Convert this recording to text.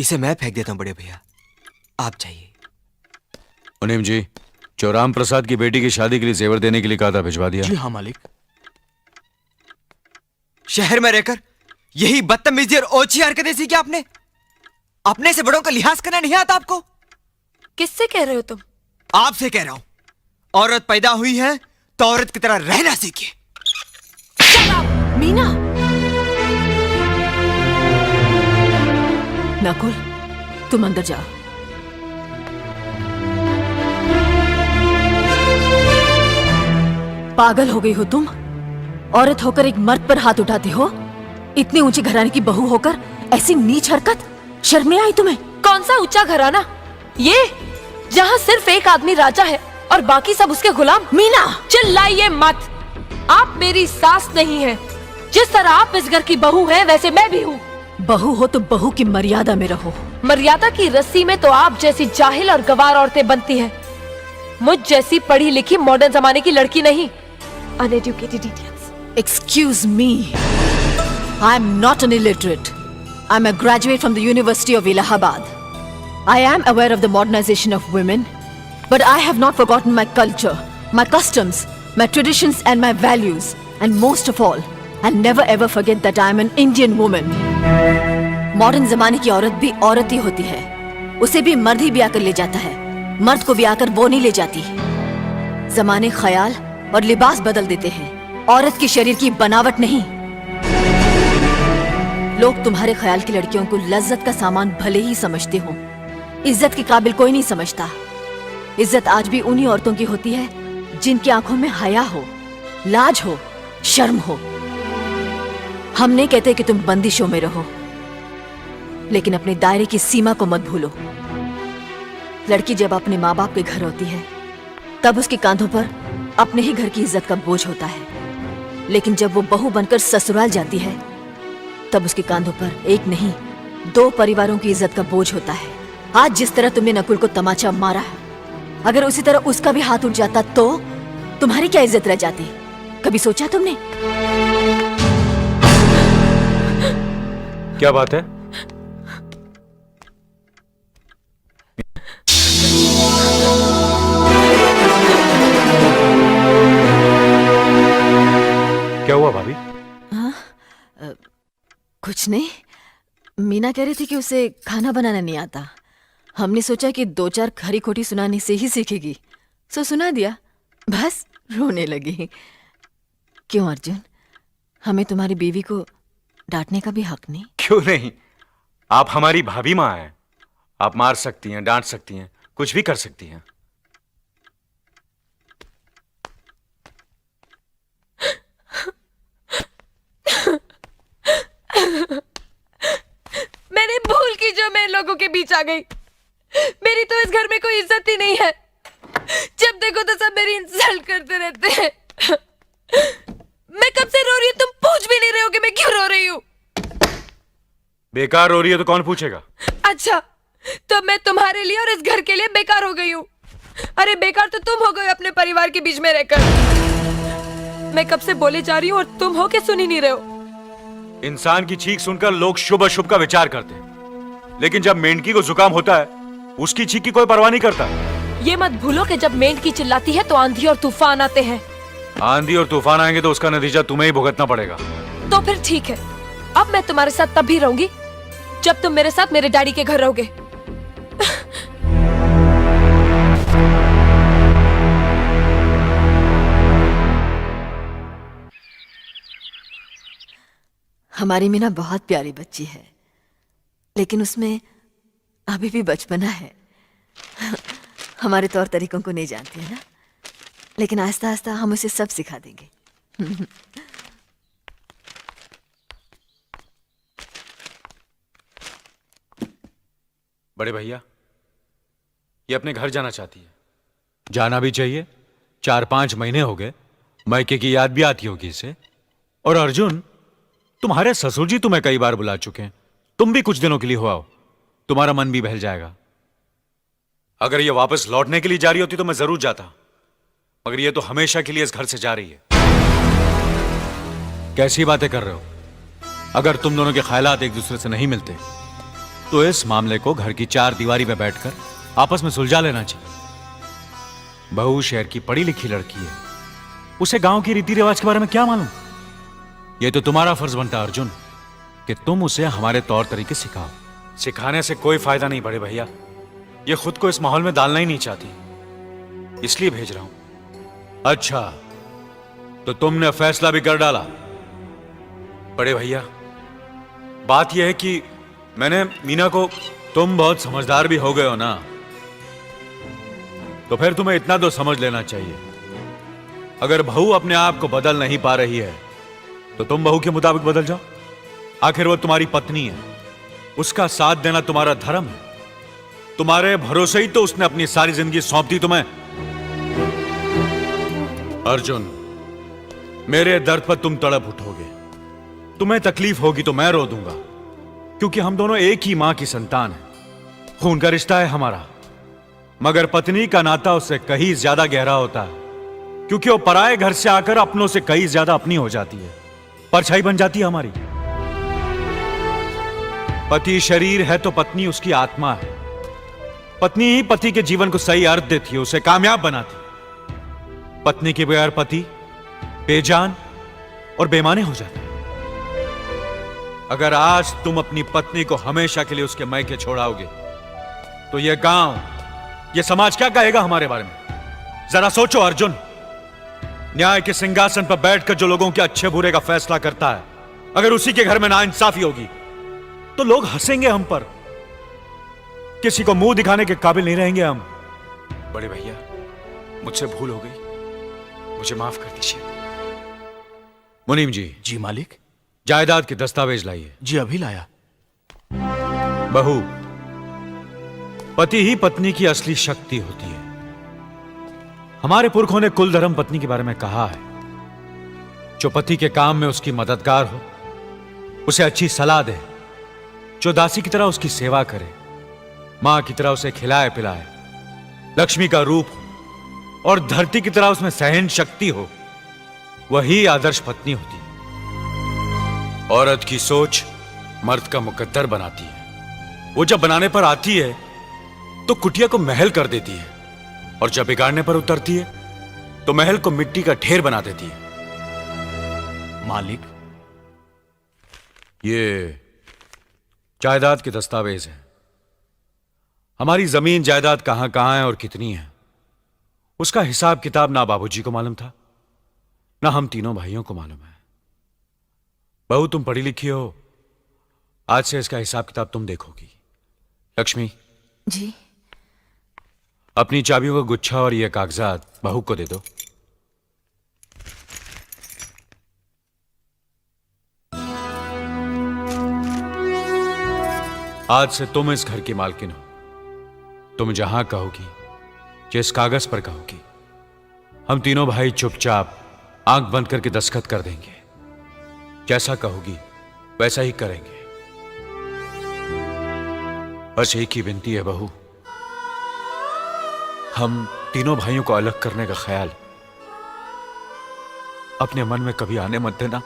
इसे मैं फेंक देता हूं बड़े भैया, आप जाइए। मुनीम जी, जो राम प्रसाद की बेटी की शादी के लिए जेवर देने के लिए कहा था, भिजवा दिया? जी हाँ मालिक। शहर में रहकर यही बदतमीजी और ओछी हरकतें सीखी आपने? अपने से बड़ों का लिहाज करना नहीं आता आपको? किससे कह रहे हो तुम? आपसे कह रहा हूं। औरत पैदा हुई है तो औरत की तरह रहना सीखिए। मीना, नकुल, तुम अंदर जाओ। पागल हो गई हो तुम? औरत होकर एक मर्द पर हाथ उठाती हो? इतनी ऊंची घराने की बहू होकर ऐसी नीच हरकत, शर्म नहीं आई तुम्हें? कौन सा ऊंचा घराना? ये जहाँ सिर्फ एक आदमी राजा है और बाकी सब उसके गुलाम। मीना, चिल्लाइए मत। आप मेरी सास नहीं है। जिस तरह आप इस घर की बहू हैं, वैसे मैं भी हूँ। बहू हो तो बहू की मर्यादा में रहो। मर्यादा की रस्सी में तो आप जैसी जाहिल और गवार औरतें बनती हैं। मुझ जैसी पढ़ी लिखी मॉडर्न जमाने की लड़की नहीं। Uneducated idiots. Excuse me. I am not an illiterate. I am a graduate from the University of Allahabad. I am aware of the modernization of women, but I have not forgotten my culture, my customs, my traditions and my values. And most of all, I'll never ever forget that I am an Indian woman. Modern जमाने की औरत भी औरत ही होती है। उसे भी मर्द ही ब्याह कर ले जाता है, मर्द को ब्याह कर वो नहीं ले जाती। जमाने ख्याल और लिबास बदल देते हैं, औरत के शरीर की बनावट नहीं। लोग तुम्हारे ख्याल की लड़कियों को लज्जत का सामान भले ही समझते हो, इज्जत के काबिल कोई नहीं समझता। इज्जत आज भी उन्हीं औरतों की होती है जिनकी आंखों में हया हो, लाज हो, शर्म हो। हम नहीं कहते कि तुम बंदिशों में रहो, लेकिन अपने दायरे की सीमा को मत भूलो। लड़की जब अपने माँ बाप के घर होती है, तब उसके कांधों पर अपने ही घर की इज्जत का बोझ होता है। लेकिन जब वो बहू बनकर ससुराल जाती है, तब उसके कांधों पर एक नहीं, 2 परिवारों की इज्जत का बोझ होता है। आज जिस तरह तुमने नकुल को तमाचा मारा है, अगर उसी तरह उसका भी हाथ उठ जाता तो तुम्हारी क्या इज्जत रह जाती? कभी सोचा तुमने? क्या बात है? क्या हुआ भाभी? कुछ नहीं। मीना कह रही थी कि उसे खाना बनाना नहीं आता। हमने सोचा कि 2-4 खरी खोटी सुनाने से ही सीखेगी, सो सुना दिया। बस रोने लगी। क्यों अर्जुन, हमें तुम्हारी बीवी को डांटने का भी हक नहीं? क्यों नहीं? आप हमारी भाभी माँ हैं। आप मार सकती हैं, डांट सकती हैं, कुछ भी कर सकती हैं। मैंने भूल की जो मैं इन लोगों के बीच आ गई। मेरी तो इस घर में कोई इज्जत ही नहीं है। जब देखो तो सब मेरी इंसल्ट करते रहते हैं। मैं कब से रो रही हूँ, तुम पूछ भी नहीं रहे हो कि मैं क्यों रो रही हूँ। बेकार रो रही है तो कौन पूछेगा? अच्छा, तो मैं तुम्हारे लिए और इस घर के लिए बेकार हो गई हूँ। अरे बेकार तो तुम हो गए अपने परिवार के बीच में रहकर। मैं कब से बोले जा रही हूँ और तुम हो के सुन ही नहीं रहे हो। इंसान की चीख सुनकर लोग शुभ अशुभ का विचार करते हैं, लेकिन जब मेंढकी को जुकाम होता है, उसकी चीख की कोई परवाह नहीं करता। ये मत भूलो कि जब मेंढकी चिल्लाती है तो आंधी और तूफान आते हैं। आंधी और तूफान आएंगे तो उसका नतीजा तुम्हें ही भुगतना पड़ेगा। तो फिर ठीक है, अब मैं तुम्हारे साथ तब भी रहूंगी जब तुम मेरे साथ मेरे डैडी के घर रहोगे। हमारी मीना बहुत प्यारी बच्ची है, लेकिन उसमें अभी भी बचपना है। हमारे तौर तरीकों को नहीं जानती है ना, लेकिन आहिस्ता आहिस्ता हम उसे सब सिखा देंगे। बड़े भैया, ये अपने घर जाना चाहती है। जाना भी चाहिए। 4-5 महीने हो गए, मायके की याद भी आती होगी इसे। और अर्जुन, तुम्हारे ससुर जी तुम्हें कई बार बुला चुके हैं। तुम भी कुछ दिनों के लिए हो आओ, तुम्हारा मन भी बहल जाएगा। अगर ये वापस लौटने के लिए जा रही होती तो मैं जरूर जाता, मगर ये तो हमेशा के लिए इस घर से जा रही है। कैसी बातें कर रहे हो? अगर तुम दोनों के ख्यालात एक दूसरे से नहीं मिलते तो इस मामले को घर की चार दीवारी में बैठकर आपस में सुलझा लेना चाहिए। बहू शहर की पढ़ी लिखी लड़की है, उसे गांव की रीति रिवाज के बारे में क्या मालूम। यह तो तुम्हारा फर्ज बनता है अर्जुन कि तुम उसे हमारे तौर तरीके सिखाओ। सिखाने से कोई फायदा नहीं बड़े भैया, ये खुद को इस माहौल में डालना ही नहीं चाहती, इसलिए भेज रहा हूं। अच्छा, तो तुमने फैसला भी कर डाला। बड़े भैया, बात यह है कि मैंने मीना को, तुम बहुत समझदार भी हो गए हो ना, तो फिर तुम्हें इतना तो समझ लेना चाहिए, अगर बहू अपने आप को बदल नहीं पा रही है तो तुम बहू के मुताबिक बदल जाओ। आखिर वो तुम्हारी पत्नी है, उसका साथ देना तुम्हारा धर्म है। तुम्हारे भरोसे ही तो उसने अपनी सारी जिंदगी सौंप दी तुम्हें। अर्जुन, मेरे दर्द पर तुम तड़प उठोगे, तुम्हें तकलीफ होगी तो मैं रो दूंगा, क्योंकि हम दोनों एक ही मां की संतान हैं। खून का रिश्ता है हमारा, मगर पत्नी का नाता उससे कहीं ज्यादा गहरा होता है, क्योंकि वो पराये घर से आकर अपनों से कहीं ज्यादा अपनी हो जाती है, परछाई बन जाती है हमारी। पति शरीर है तो पत्नी उसकी आत्मा है। पत्नी ही पति के जीवन को सही अर्थ देती है, उसे कामयाब बनाती। पत्नी के बगैर पति बेजान और बेमाने हो जाते हैं। अगर आज तुम अपनी पत्नी को हमेशा के लिए उसके मायके छोड़ाओगे तो यह गांव, यह समाज क्या कहेगा हमारे बारे में? जरा सोचो अर्जुन, न्याय के सिंहासन पर बैठकर जो लोगों के अच्छे बुरे का फैसला करता है, अगर उसी के घर में नाइंसाफी होगी तो लोग हंसेंगे हम पर, किसी को मुंह दिखाने के काबिल नहीं रहेंगे हम। बड़े भैया, मुझसे भूल हो गई, मुझे माफ कर दीजिए। मुनीम जी। जी मालिक। जायदाद के दस्तावेज लाइए। जी अभी लाया। बहू, पति ही पत्नी की असली शक्ति होती है। हमारे पुरखों ने कुल धर्म पत्नी के बारे में कहा है, जो पति के काम में उसकी मददगार हो, उसे अच्छी सलाह दे, जो दासी की तरह उसकी सेवा करे, मां की तरह उसे खिलाए पिलाए, लक्ष्मी का रूप हो और धरती की तरह उसमें सहन शक्ति हो, वही आदर्श पत्नी होती है। औरत की सोच मर्द का मुकद्दर बनाती है। वो जब बनाने पर आती है तो कुटिया को महल कर देती है, और जब बिगाड़ने पर उतरती है तो महल को मिट्टी का ढेर बना देती है। मालिक, ये जायदाद के दस्तावेज हैं। हमारी जमीन जायदाद कहां कहां है और कितनी है, उसका हिसाब किताब ना बाबूजी को मालूम था, ना हम तीनों भाइयों को मालूम है। बहू, तुम पढ़ी लिखी हो, आज से इसका हिसाब किताब तुम देखोगी। लक्ष्मी जी। अपनी चाबियों का गुच्छा और ये कागजात बहू को दे दो। आज से तुम इस घर की मालकिन हो। तुम जहां कहोगी, जिस कागज पर कहोगी, हम तीनों भाई चुपचाप आंख बंद करके दस्तखत कर देंगे। जैसा कहोगी वैसा ही करेंगे। बस एक ही विनती है बहू, हम तीनों भाइयों को अलग करने का ख्याल अपने मन में कभी आने मत देना।